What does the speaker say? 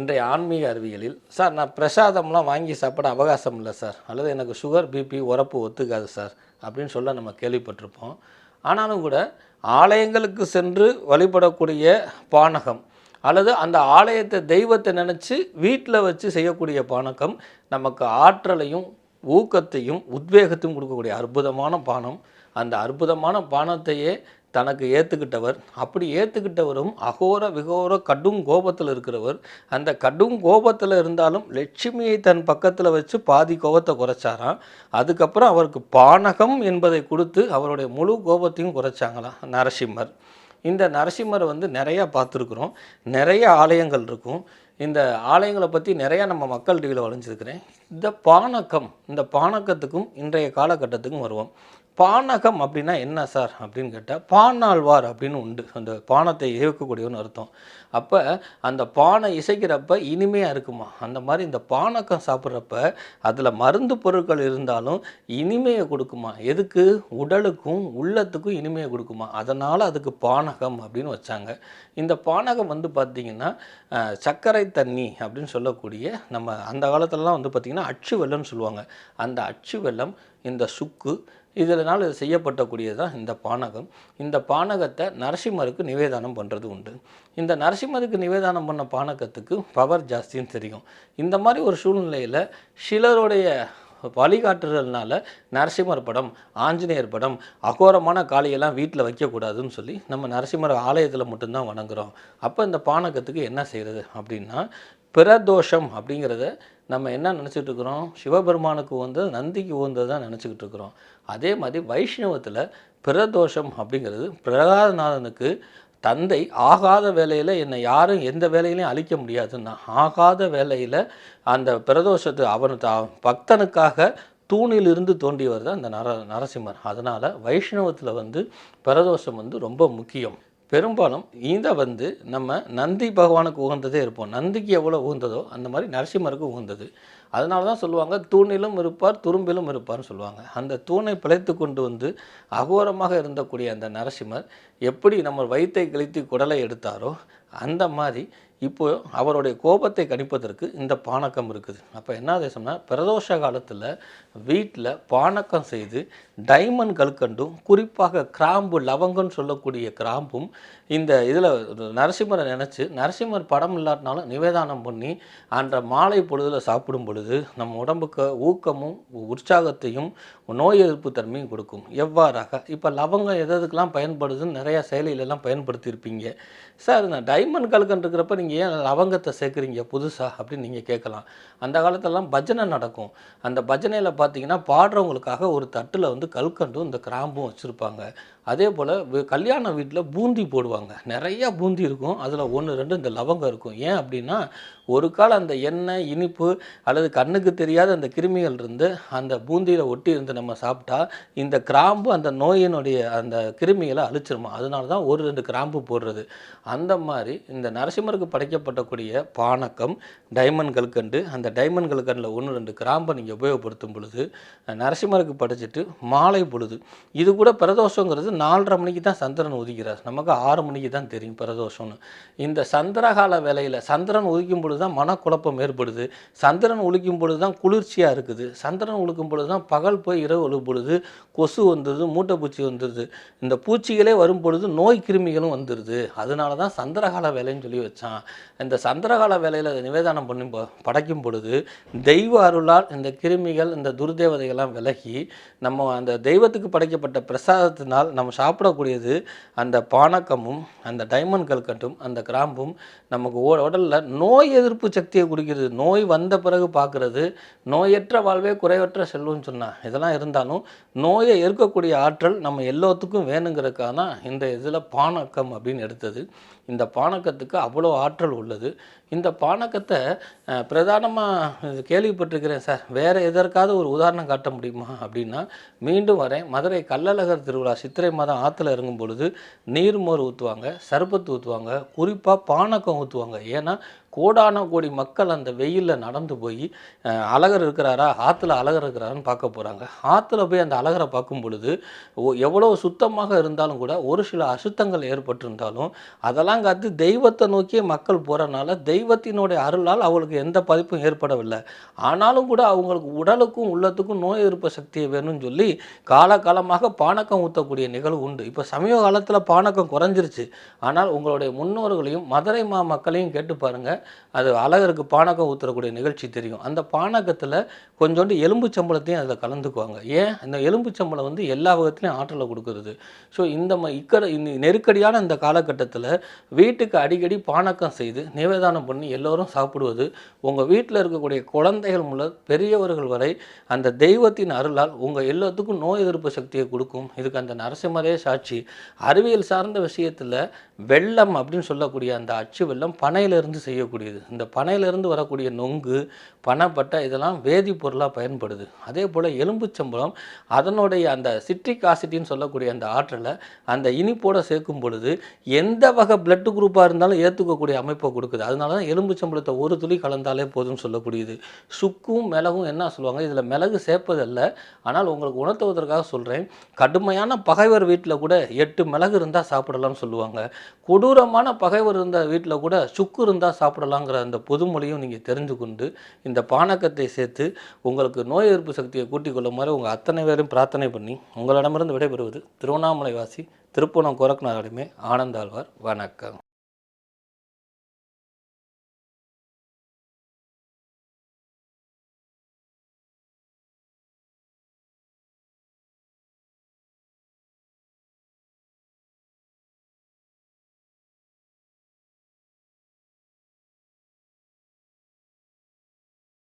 இன்றைய ஆன்மீக அறிவியலில் சார் நான் பிரசாதம்லாம் வாங்கி சாப்பிட அவகாசம் இல்லை சார், அல்லது எனக்கு சுகர் பிபி உரப்பு ஒத்துக்காது சார் அப்படின்னு சொல்ல நம்ம கேள்விப்பட்டிருப்போம். ஆனாலும் கூட ஆலயங்களுக்கு சென்று வழிபடக்கூடிய பானகம் அல்லது அந்த ஆலயத்தை தெய்வத்தை நினச்சி வீட்டில் வச்சு செய்யக்கூடிய பானகம் நமக்கு ஆற்றலையும் ஊக்கத்தையும் உத்வேகத்தையும் கொடுக்கக்கூடிய அற்புதமான பானம். அந்த அற்புதமான பானத்தையே தனக்கு ஏற்றுக்கிட்டவர், அப்படி ஏற்றுக்கிட்டவரும் அகோர விகோர கடும் கோபத்தில் இருக்கிறவர். அந்த கடும் கோபத்தில் இருந்தாலும் லட்சுமியை தன் பக்கத்தில் வச்சு பாதி கோபத்தை குறைச்சாராம். அதுக்கப்புறம் அவருக்கு பானகம் என்பதை கொடுத்து அவருடைய முழு கோபத்தையும் குறைச்சாங்களாம் நரசிம்மர். இந்த நரசிம்மரை நிறையா பார்த்துருக்குறோம், நிறைய ஆலயங்கள் இருக்கும். இந்த ஆலயங்களை பற்றி நிறையா நம்ம மக்கள் டிவியில் வளைஞ்சிருக்கிறேன். இந்த பானகத்துக்கும் இன்றைய காலகட்டத்துக்கும் வருவோம். பானகம் அப்படின்னா என்ன சார் அப்படின்னு கேட்டால், பானாழ்வார் அப்படின்னு உண்டு, அந்த பானத்தை இயக்கக்கூடியவன்னு அர்த்தம். அப்போ அந்த பானை இசைக்கிறப்ப இனிமையாக இருக்குமா, அந்த மாதிரி இந்த பானகம் சாப்பிட்றப்ப அதில் மருந்து பொருட்கள் இருந்தாலும் இனிமையை கொடுக்குமா. எதுக்கு? உடலுக்கும் உள்ளத்துக்கும் இனிமையை கொடுக்குமா. அதனால் அதுக்கு பானகம் அப்படின்னு வச்சாங்க. இந்த பானகம் பார்த்திங்கன்னா சர்க்கரை தண்ணி அப்படின்னு சொல்லக்கூடிய, நம்ம அந்த காலத்துலலாம் பார்த்திங்கன்னா அச்சு வெல்லம்னு சொல்லுவாங்க. அந்த அச்சு வெல்லம், இந்த சுக்கு, இதனால் செய்யப்படக்கூடியது தான் இந்த பானகம். இந்த பானகத்தை நரசிம்மருக்கு நிவேதானம் பண்ணுறது உண்டு. இந்த நரசிம்மருக்கு நிவேதானம் பண்ண பானகத்துக்கு பவர் ஜாஸ்தின்னு தெரியும். இந்த மாதிரி ஒரு சூழ்நிலையில் சிலருடைய வழிகாட்டுறதுனால நரசிம்மர் படம், ஆஞ்சநேயர் படம், அகோரமான காளியெல்லாம் வீட்டில் வைக்கக்கூடாதுன்னு சொல்லி நம்ம நரசிம்மர் ஆலயத்தில் மட்டும்தான் வணங்குறோம். அப்போ இந்த பானகத்துக்கு என்ன செய்கிறது அப்படின்னா, பிரதோஷம் அப்படிங்கிறத நம்ம என்ன நினச்சிட்டு இருக்கிறோம், சிவபெருமானுக்கு உகந்தது, நந்திக்கு உகந்தது தான் நினச்சிக்கிட்டு இருக்கிறோம். அதே மாதிரி வைஷ்ணவத்தில் பிரதோஷம் அப்படிங்கிறது பிரகலாதநாதனுக்கு தந்தை ஆகாத வேலையில் என்னை யாரும் எந்த வேலையிலையும் அழிக்க முடியாதுன்னா, ஆகாத வேலையில் அந்த பிரதோஷத்தை அவன் பக்தனுக்காக தூணிலிருந்து தோண்டியவர் தான் இந்த நரசிம்மர். அதனால் வைஷ்ணவத்தில் பிரதோஷம் ரொம்ப முக்கியம். பெரும்பாலும் இதை நம்ம நந்தி பகவானுக்கு உகந்ததே இருப்போம். நந்திக்கு எவ்வளோ உகந்ததோ அந்த மாதிரி நரசிம்மருக்கு உகந்தது. அதனால தான் சொல்லுவாங்க, தூணிலும் இருப்பார் துரும்பிலும் இருப்பார்னு சொல்லுவாங்க. அந்த தூணை பிழைத்து கொண்டு அகோரமாக இருந்தக்கூடிய அந்த நரசிம்மர் எப்படி நம்ம வயிற்றை கிழித்து குடலை எடுத்தாரோ அந்த மாதிரி இப்போது அவருடைய கோபத்தை கணிப்பதற்கு இந்த பானக்கம் இருக்குது. அப்போ என்ன தேசம்னா, பிரதோஷ காலத்தில் வீட்டில் பானக்கம் செய்து டைமண்ட் கல்கண்டும், குறிப்பாக கிராம்பு, லவங்கன்னு சொல்லக்கூடிய கிராம்பும், இந்த இதில் நரசிம்மரை நினச்சி, நரசிம்மர் படம் இல்லாட்டினாலும் நிவேதானம் பண்ணி அன்ற மாலை பொழுதில் சாப்பிடும் பொழுது நம்ம உடம்புக்கு ஊக்கமும் உற்சாகத்தையும் நோய் எதிர்ப்பு தன்மையும் கொடுக்கும். எவ்வாறாக இப்போ லவங்கம் எதுக்கெல்லாம் பயன்படுதுன்னு நிறையா செயலிலெல்லாம் பயன்படுத்தியிருப்பீங்க. சார் நான் டைமண்ட் கல்கண்டு இருக்கிறப்ப நீங்கள் ஏன் லவங்கத்தை சேர்க்குறீங்க புதுசாக அப்படின்னு நீங்கள் கேட்கலாம். அந்த காலத்திலலாம் பஜனை நடக்கும். அந்த பஜனையில் பார்த்தீங்கன்னா பாடுறவங்களுக்காக ஒரு தட்டில் கல்கண்டும் இந்த கிராம்பும் வச்சுருப்பாங்க. அதே போல் கல்யாண வீட்டில் பூந்தி போடுவாங்க. நிறையா பூந்தி இருக்கும், அதில் 1-2 இந்த லவங்கம் இருக்கும். ஏன் அப்படின்னா, ஒரு காலம் அந்த எண்ணெய், இனிப்பு அல்லது கண்ணுக்கு தெரியாத அந்த கிருமிகள் இருந்து அந்த பூந்தியில் ஒட்டி இருந்து நம்ம சாப்பிட்டா இந்த கிராம்பு அந்த நோயினுடைய அந்த கிருமிகளை அழிச்சிருமா. அதனால தான் 1-2 கிராம்பு போடுறது. அந்த மாதிரி இந்த நரசிம்மருக்கு படைக்கப்படக்கூடிய பானக்கம், டைமண்ட் கல்கண்டு, அந்த டைமண்ட் கல்கண்டில் 1-2 கிராம்பை நீங்கள் உபயோகப்படுத்தும் பொழுது நரசிம்மருக்கு படைச்சிட்டு மாலை பொழுது, இது கூட பிரதோஷங்கிறது 4:30 மணிக்கு தான் சந்திரன் உதிக்கிறார். நமக்கு 6 மணிக்கு தான் தெரியும் பிரதோஷம்னு. இந்த சந்திரகால வேலையில் சந்திரன் உதிக்கும் பொழுது தான் மனக்குழப்பம் ஏற்படுது. சந்திரன் உழிக்கும் பொழுது தான் குளிர்ச்சியாக இருக்குது. சந்திரன் உழுக்கும் பொழுது தான் பகல் போய் இரவு ஒழுகும் பொழுது கொசு வந்துடுது, மூட்டைப்பூச்சி வந்துடுது. இந்த பூச்சிகளே வரும் பொழுது நோய் கிருமிகளும் வந்துடுது. அதனால தான் சந்திரகால வேலைன்னு சொல்லி வச்சான். இந்த சந்திரகால வேலையில் நிவேதானம் பண்ணி படைக்கும் பொழுது தெய்வ அருளால் இந்த கிருமிகள், இந்த துர்தேவதைகள்லாம் விலகி நம்ம அந்த தெய்வத்துக்கு படைக்கப்பட்ட பிரசாதத்தினால் நம்ம சாப்பிடக்கூடியது அந்த பானக்கமும் அந்த டைமண்ட் கல்கண்டும் அந்த கிராம்பும் நமக்கு உடலில் நோய் எதிர்ப்பு சக்தியை குடிக்கிறது. நோய் வந்த பிறகு பார்க்குறது, நோயற்ற வாழ்வே குறைவற்ற செல்வம்னு சொன்னால் இதெல்லாம் இருந்தாலும் நோயை எதிர்க்கக்கூடிய ஆற்றல் நம்ம எல்லாத்துக்கும் வேணுங்கிறதுக்காக தான் இந்த இதில் பானக்கம் அப்படின்னு எடுத்தது. இந்த பானக்கத்துக்கு அவ்வளோ ஆற்றல் உள்ளது. இந்த பானக்கத்தை பிரதானமாக கேள்விப்பட்டிருக்கிறேன் சார், வேறு எதற்காவது ஒரு உதாரணம் காட்ட முடியுமா அப்படின்னா, மீண்டும் வரேன். மதுரை கள்ளழகர் திருவிழா சித்திரை மாதம் ஆற்றுல இறங்கும் பொழுது நீர்மோர் ஊற்றுவாங்க, சர்பத்து ஊற்றுவாங்க, குறிப்பாக பானகம் ஊற்றுவாங்க. ஏன்னா கோடான கோடி மக்கள் அந்த வெயிலில் நடந்து போய் அழகர் இருக்கிறாரா, ஆற்றுல அழகர் இருக்கிறாரான்னு பார்க்க போகிறாங்க. ஆற்றுல போய் அந்த அழகரை பார்க்கும் பொழுது எவ்வளோ சுத்தமாக இருந்தாலும் கூட ஒரு சில அசுத்தங்கள் ஏற்பட்டிருந்தாலும் அதெல்லாம் காத்து தெய்வத்தை நோக்கியே மக்கள் போகிறனால தெய்வத்தினுடைய அருளால் அவங்களுக்கு எந்த பாதிப்பும் ஏற்படவில்லை. ஆனாலும் கூட அவங்களுக்கு உடலுக்கும் உள்ளத்துக்கும் நோய் எதிர்ப்பு சக்தியை வேணும்னு சொல்லி காலகாலமாக பானகம் ஊற்றக்கூடிய நிகழ்வு உண்டு. இப்போ சமீப காலத்தில் பானகம் குறைஞ்சிருச்சு. ஆனால் உங்களுடைய முன்னோர்களையும் மதுரை மக்களையும் கேட்டு பாருங்கள், அது அழகருக்கு பானகம் ஊற்றக்கூடிய நிகழ்ச்சி தெரியும். அந்த பானகத்தில் கொஞ்சோண்டு எலும்பு சம்பளத்தையும் அதில் கலந்துக்குவாங்க. ஏன்? இந்த எலும்பு சம்பளம் வந்து எல்லா வகத்திலையும் ஆற்றலை கொடுக்குறது. ஸோ இந்த நெருக்கடியான இந்த காலகட்டத்தில் வீட்டுக்கு அடிக்கடி பானகம் செய்து நிவேதானம் பண்ணி எல்லோரும் சாப்பிடுவது உங்கள் வீட்டில் இருக்கக்கூடிய குழந்தைகள் முதல் பெரியவர்கள் வரை அந்த தெய்வத்தின் அருளால் உங்கள் எல்லாத்துக்கும் நோய் எதிர்ப்பு சக்தியை கொடுக்கும். இதுக்கு அந்த நரசிம்மரே சாட்சி. அறிவியல் சார்ந்த விஷயத்தில் வெள்ளம் அப்படின்னு சொல்லக்கூடிய அந்த அச்சு வெள்ளம் பனையிலிருந்து செய்யக்கூடியது. இந்த பனையிலிருந்து வரக்கூடிய நொங்கு, பனைப்பட்டை இதெல்லாம் வேதிப்பொருளாக பயன்படுது. அதே போல் எலும்புச்சம்பளம் அதனுடைய அந்த சிட்ரிக் ஆசிட்டின்னு சொல்லக்கூடிய அந்த ஆற்றலை அந்த இனிப்போடு சேர்க்கும் பொழுது எந்த வகை பிளட் குரூப்பாக இருந்தாலும் ஏற்றுக்கக்கூடிய அமைப்பை கொடுக்குது. அதனால தான் எலும்புச்சம்பளத்தை ஒரு துளி கலந்தாலே போதும்னு சொல்லக்கூடியது. சுக்கும் மிளகும் என்ன சொல்லுவாங்க, இதில் மிளகு சேர்ப்பதல்ல, ஆனால் உங்களுக்கு உணர்த்துவதற்காக சொல்கிறேன். கடுமையான பகைவர் வீட்டில் கூட 8 மிளகு இருந்தால் சாப்பிடலாம்னு சொல்லுவாங்க. கொடூரமான பகைவர் இருந்த வீட்டில் கூட சுக்கு இருந்தால் சாப்பிடலாங்கிற அந்த பொதுமொழியும் நீங்கள் தெரிந்து கொண்டு இந்த பானகத்தை சேர்த்து உங்களுக்கு நோய் எதிர்ப்பு சக்தியை கூட்டிக் கொள்ளுமாறு உங்கள் அத்தனை பேரும் பிரார்த்தனை பண்ணி உங்களிடமிருந்து விடைபெறுவது திருவண்ணாமலை வாசி திருப்பூணம் கோரக்நாத் ஆனந்தாழ்வார். வணக்கம்.